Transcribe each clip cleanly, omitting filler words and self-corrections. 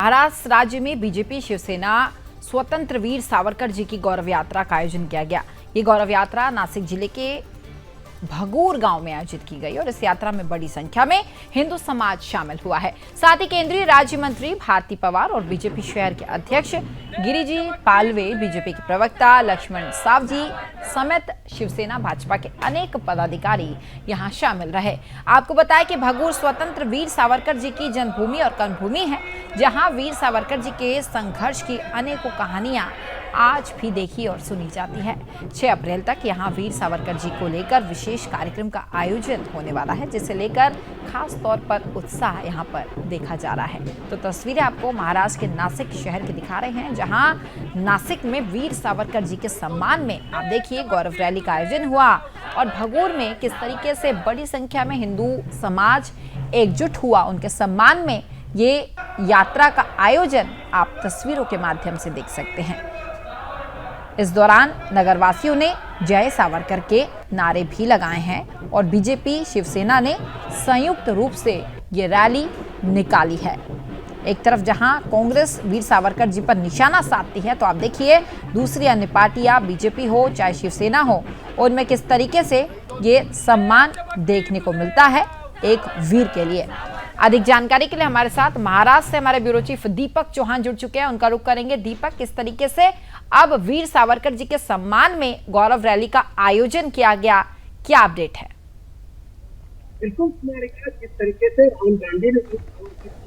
महाराष्ट्र राज्य में बीजेपी शिवसेना स्वतंत्र वीर सावरकर जी की गौरव यात्रा का आयोजन किया गया। ये गौरव यात्रा नासिक जिले के भगूर गांव में आयोजित की गई और इस यात्रा में बड़ी संख्या में हिंदू समाज शामिल हुआ है। साथ ही केंद्रीय राज्य मंत्री भारती पवार और बीजेपी शहर के अध्यक्ष गिरिजी पालवे, बीजेपी के प्रवक्ता लक्ष्मण सावजी समेत शिवसेना भाजपा के अनेक पदाधिकारी यहां शामिल रहे। आपको बताया कि भगूर स्वतंत्र वीर सावरकर जी की जन्मभूमि और कर्मभूमि है, जहां वीर सावरकर जी के संघर्ष की अनेकों कहानियां आज भी देखी और सुनी जाती है। 6 अप्रैल तक यहां वीर सावरकर जी को लेकर विशेष कार्यक्रम का आयोजन होने वाला है, जिसे लेकर खास तौर पर उत्साह यहां पर देखा जा रहा है। तो तस्वीरें आपको महाराष्ट्र के नासिक शहर की दिखा रहे हैं, जहां नासिक में वीर सावरकर जी के सम्मान में आप देखिए गौरव रैली का आयोजन हुआ और भगूर में किस तरीके से बड़ी संख्या में हिंदू समाज एकजुट हुआ उनके सम्मान में। ये यात्रा का आयोजन आप तस्वीरों के माध्यम से देख सकते हैं। इस दौरान नगरवासियों ने जय सावरकर के नारे भी लगाए हैं और बीजेपी शिवसेना ने संयुक्त रूप से ये रैली निकाली है। एक तरफ जहां कांग्रेस वीर सावरकर जी पर निशाना साधती है, तो आप देखिए दूसरी अन्य पार्टियां बीजेपी हो चाहे शिवसेना हो, उनमें किस तरीके से ये सम्मान देखने को मिलता है एक वीर के लिए। अधिक जानकारी के लिए हमारे साथ महाराष्ट्र से हमारे ब्यूरो चीफ दीपक चौहान जुड़ चुके हैं, उनका रुख करेंगे। दीपक, किस तरीके से अब वीर सावरकर जी के सम्मान में गौरव रैली का आयोजन किया गया, क्या अपडेट है? बिल्कुल, किस तरीके से राहुल गांधी ने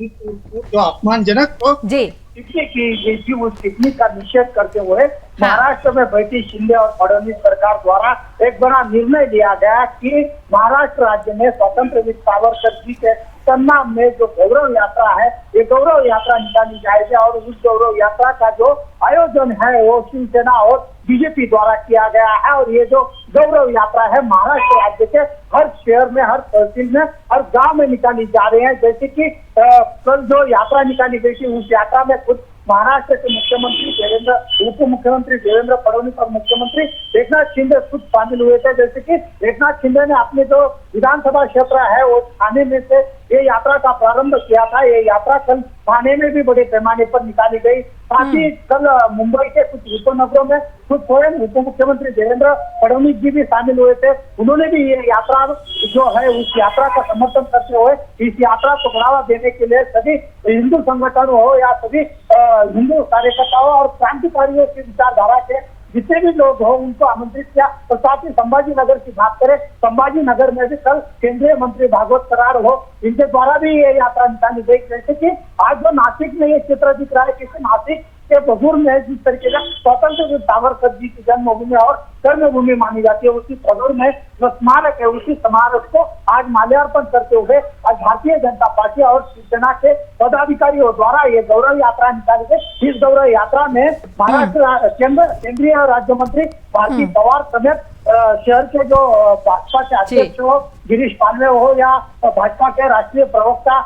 जो अपमानजनक जी टिप्पणी की गई थी, उस टिप्पणी का निषेध करते हुए महाराष्ट्र में बैठी शिंदे और फडणवीस सरकार द्वारा एक बड़ा निर्णय लिया गया कि महाराष्ट्र राज्य में स्वतंत्र वीर सावरकर जी के सम्मान में जो गौरव यात्रा है, ये गौरव यात्रा निकाली जाएगी और उस गौरव यात्रा का जो आयोजन है वो शिवसेना और बीजेपी द्वारा किया गया है। और ये जो गौरव यात्रा है महाराष्ट्र राज्य के हर शहर में, हर तहसील में, हर गांव में निकाली जा रही है। जैसे कि कल जो यात्रा निकाली गई थी, उस यात्रा में खुद महाराष्ट्र के मुख्यमंत्री उप मुख्यमंत्री देवेंद्र फडणवीस और मुख्यमंत्री एकनाथ शिंदे खुद शामिल हुए थे। जैसे कि एकनाथ शिंदे ने अपने जो विधानसभा क्षेत्र है वो थाने में से ये यात्रा का प्रारंभ किया था। ये यात्रा कल थाने में भी बड़े पैमाने पर निकाली गई। साथ ही कल मुंबई के कुछ उपनगरों में खुद स्वयं उप मुख्यमंत्री देवेंद्र फडणवीस जी भी शामिल हुए थे। उन्होंने भी ये यात्रा जो है उस यात्रा का समर्थन करते हुए इस यात्रा को बढ़ावा देने के लिए सभी हिंदू संगठनों हो या सभी हिंदू कार्यकर्ताओं और क्रांतिकारियों की विचारधारा के जितने भी लोग हो उनको आमंत्रित किया। और साथ ही संभाजी नगर की बात करें, संभाजी नगर में भी कल केंद्रीय मंत्री भागवत करार हो, इनके द्वारा भी ये यात्रा निकाली गई। जैसे कि आज जो नासिक में ये चित्र दिख रहा है कि नासिक के भगूर में जिस तरीके से स्वतंत्र वीर सावरकर जी की जन्मभूमि और कर्मभूमि मानी जाती है, उसी भगूर में जो स्मारक है उसी स्मारक को आज माल्यार्पण करते हुए आज भारतीय जनता पार्टी और शिवसेना के पदाधिकारियों द्वारा ये गौरव यात्रा निकाली गई। इस गौरव यात्रा में महाराष्ट्र केंद्रीय राज्य मंत्री भारती पवार समेत शहर के जो भाजपा के अध्यक्ष हो गिरीश पालवे हो या भाजपा के राष्ट्रीय प्रवक्ता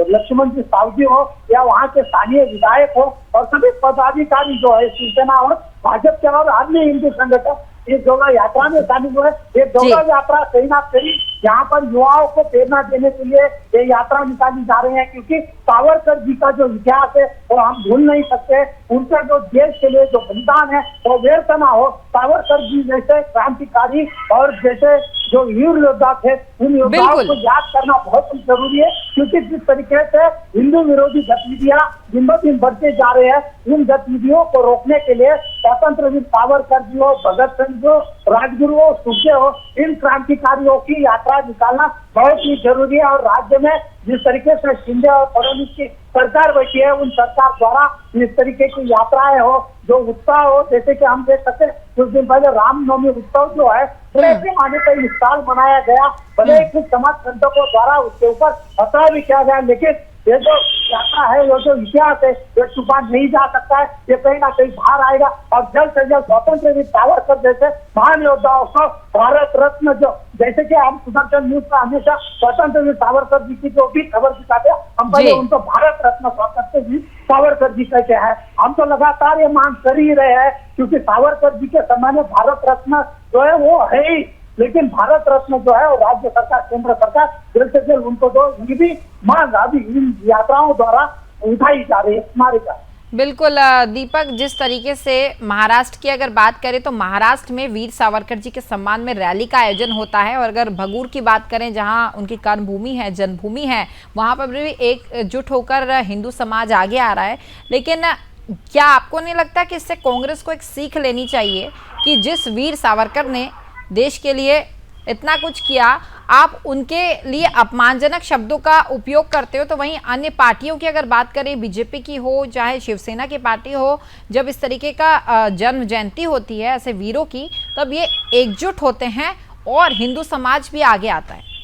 लक्ष्मण सावजी हो या वहाँ के स्थानीय विधायक हो और सभी पदाधिकारी जो है शिवसेना और भाजपा के और अन्य हिंदू संगठन इस गौरव यात्रा में शामिल हुए। ये गौरव यात्रा कहीं ना कहीं यहाँ पर युवाओं को प्रेरणा देने के लिए ये यात्रा निकाली जा रही है, क्योंकि सावरकर जी का जो इतिहास है वो हम भूल नहीं सकते। उनका जो देश के लिए जो बलिदान है वो व्यर्थ ना हो। सावरकर जी जैसे क्रांतिकारी और जैसे जो वीर योद्धा थे, उन योद्धाओं को याद करना बहुत ही जरूरी है, क्योंकि जिस तरीके से हिंदू विरोधी गतिविधियां दिन ब दिन बढ़ते जा रहे हैं, उन गतिविधियों को रोकने के लिए स्वतंत्र वीर सावरकर जी हो, भगत सिंह हो, राजगुरु हो, सुखे हो, इन क्रांतिकारियों की यात्रा निकालना बहुत ही जरूरी है। और राज्य में जिस तरीके से शिंदे और फडणवीस की सरकार बैठी है, उन सरकार द्वारा इस तरीके की यात्राएं हो, जो उत्साह हो, जैसे कि हम देख सकते हैं कुछ दिन पहले रामनवमी उत्सव जो है बड़े पैमाने पर इस साल मनाया गया। भले ही कुछ समाज संगठनों द्वारा उसके ऊपर हत्या भी किया गया, लेकिन ये जो यात्रा है, ये जो इतिहास है, ये छुपा नहीं जा सकता है। ये कहीं ना कहीं बाहर आएगा और जल्द से जल्द स्वतंत्र वीर सावरकर जैसे महान योद्धाओं को भारत रत्न जो जैसे कि हम सुदर्शन न्यूज का हमेशा स्वतंत्र वीर सावरकर जी की जो भी खबर दिखाते हैं, हम पहले उनको भारत रत्न स्वतंत्र वीर सावरकर जी कहते हैं। हम तो लगातार ये मांग कर ही रहे हैं, क्योंकि सावरकर जी के समय में भारत रत्न जो है वो है ही, लेकिन भारत रत्न जो है वो राज्य सरकार, केंद्र सरकार जल्द से जल्द उनको दो। ये भी मांग अभी इन यात्राओं द्वारा उठाई जा रही है हमारे का। बिल्कुल दीपक, जिस तरीके से महाराष्ट्र की अगर बात करें तो महाराष्ट्र में वीर सावरकर जी के सम्मान में रैली का आयोजन होता है, और अगर भगूर की बात करें जहां उनकी कर्मभूमि है, जन्मभूमि है, वहां पर भी एकजुट होकर हिंदू समाज आगे आ रहा है। लेकिन क्या आपको नहीं लगता कि इससे कांग्रेस को एक सीख लेनी चाहिए कि जिस वीर सावरकर ने देश के लिए इतना कुछ किया, आप उनके लिए अपमानजनक शब्दों का उपयोग करते हो, तो वहीं अन्य पार्टियों की अगर बात करें, बीजेपी की हो चाहे शिवसेना की पार्टी हो, जब इस तरीके का जन्म जयंती होती है ऐसे वीरों की, तब ये एकजुट होते हैं और हिंदू समाज भी आगे आता है।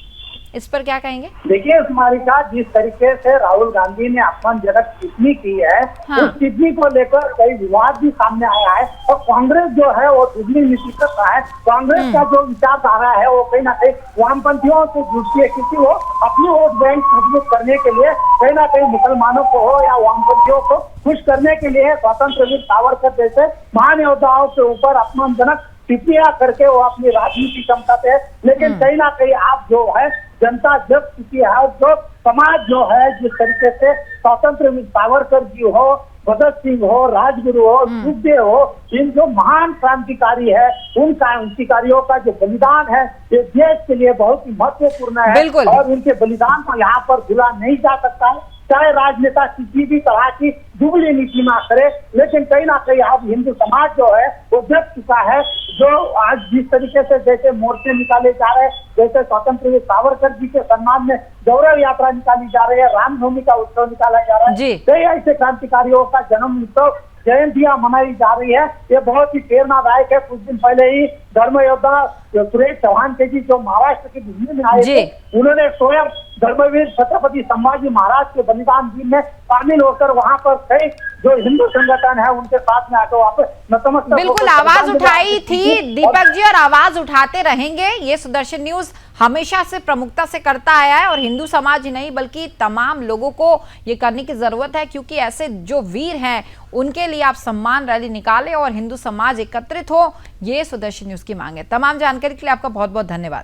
इस पर क्या कहेंगे? देखिए स्मारिका, जिस तरीके से राहुल गांधी ने अपमानजनक टिप्पणी की है, हाँ। उस टिप्पणी को लेकर कई विवाद भी सामने आया है, और कांग्रेस जो है वो दुगनी नीति कर रहा है। कांग्रेस का जो विचारधारा है वो कहीं ना कहीं वामपंथियों से जुड़ती है, क्योंकि वो अपनी वोट बैंक मजबूत करने के लिए कहीं ना कहीं मुसलमानों को हो या वामपंथियों को खुश करने के लिए स्वतंत्र वीर सावरकर जैसे महान योद्धाओं के ऊपर अपमानजनक टिप्पणियां करके वो अपनी राजनीति क्षमता पे, लेकिन कहीं ना कहीं आप जो है जनता जब चुकी है, और जो समाज जो है जिस तरीके से स्वतंत्र वीर सावरकर जी हो, भगत सिंह हो, राजगुरु हो, सुखदेव हो, इन जो महान क्रांतिकारी है, उन क्रांतिकारियों का जो बलिदान है ये देश के लिए बहुत ही महत्वपूर्ण है, और उनके बलिदान को यहाँ पर भुला नहीं जा सकता है। चाहे राजनेता किसी भी तरह की दुबली नीति ना करे, लेकिन कहीं ना कहीं अब हिंदू समाज जो है वो जग चुका है। जो आज जिस तरीके से जैसे मोर्चे निकाले जा रहे हैं, जैसे स्वतंत्र वीर सावरकर जी के सम्मान में गौरव यात्रा निकाली जा रही है, रामनवमी का उत्सव निकाला जा रहा है, कई ऐसे क्रांतिकारियों का जन्म उत्सव जयंतियां मनाई जा रही है, ये बहुत ही प्रेरणादायक है। कुछ दिन पहले ही धर्म योद्धा सुरेश चौहान के जी जो महाराष्ट्र की भूमि में आए थे, उन्होंने स्वयं धर्मवीर छत्रपति संभाजी महाराज के बलिदान दिन में शामिल होकर वहां पर कई जो हिंदू संगठन है उनके साथ में आकर वहाँ पे नतमस्तक बिल्कुल आवाज उठाई थी दीपक जी, और आवाज उठाते रहेंगे। ये सुदर्शन न्यूज हमेशा से प्रमुखता से करता आया है, और हिंदू समाज ही नहीं बल्कि तमाम लोगों को ये करने की जरूरत है, क्योंकि ऐसे जो वीर हैं उनके लिए आप सम्मान रैली निकालें और हिंदू समाज एकत्रित हो। ये सुदर्शन न्यूज की मांग है। तमाम जानकारी के लिए आपका बहुत बहुत धन्यवाद।